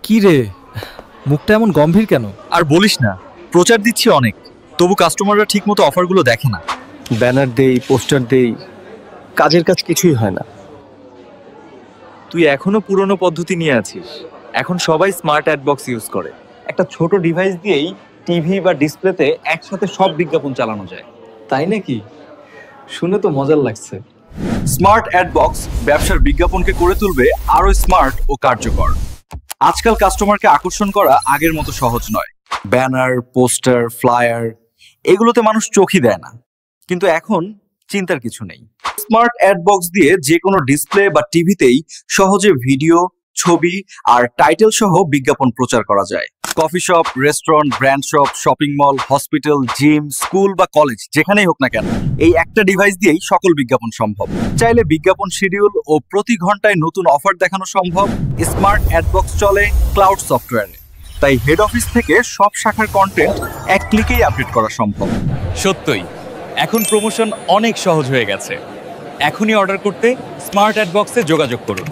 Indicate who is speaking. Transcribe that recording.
Speaker 1: কি রে, মুখটা এমন গম্ভীর কেন?
Speaker 2: আর বলিস না, প্রচার দিচ্ছি অনেক, তবু কাস্টমাররা ঠিকমতো অফারগুলো দেখে না।
Speaker 3: ব্যানার দেই, পোস্টার দেই, কাজের কাজ কিছুই হয় না।
Speaker 4: তুই এখনো পুরনো পদ্ধতি নিয়ে আছিস। এখন সবাই স্মার্ট অ্যাড বক্স ইউজ করে। একটা ছোট ডিভাইস দিয়েই টিভি বা ডিসপ্লেতে একসাথে সব বিজ্ঞাপন চালানো যায়।
Speaker 1: তাই নাকি? শুনে তো মজার লাগছে।
Speaker 2: স্মার্ট অ্যাড বক্স ব্যবসার বিজ্ঞাপনকে করে তুলবে আরো স্মার্ট ও কার্যকর। আজকাল কাস্টমারকে আকর্ষণ করা আগের মতো সহজ নয়। ব্যানার, পোস্টার, ফ্লায়ার এগুলোতে মানুষ চোখই দেয় না, কিন্তু এখন চিন্তার কিছু নেই। স্মার্ট অ্যাড বক্স দিয়ে যে কোনো ডিসপ্লে বা টিভিতেই সহজে ভিডিও, ছবি আর টাইটেল সহ বিজ্ঞাপন প্রচার করা যায়। Coffee shop, restaurant, brand shop, shopping mall, hospital, gym, school বা কলেজ যেখানেই হোক না কেন, এই একটা ডিভাইস দিয়েই সকল বিজ্ঞাপন সম্ভব। চাইলে বিজ্ঞাপন শিডিউল ও প্রতি ঘন্টায় নতুন অফার দেখানো সম্ভব। স্মার্ট অ্যাড বক্স চলে ক্লাউড সফটওয়্যারে, তাই হেড অফিস থেকে সব শাখার কন্টেন্ট এক ক্লিকেই আপডেট করা সম্ভব।
Speaker 4: সত্যই, এখন প্রমোশন অনেক সহজ হয়ে গেছে। এখনই অর্ডার করতে স্মার্ট অ্যাড বক্সে যোগাযোগ করুন।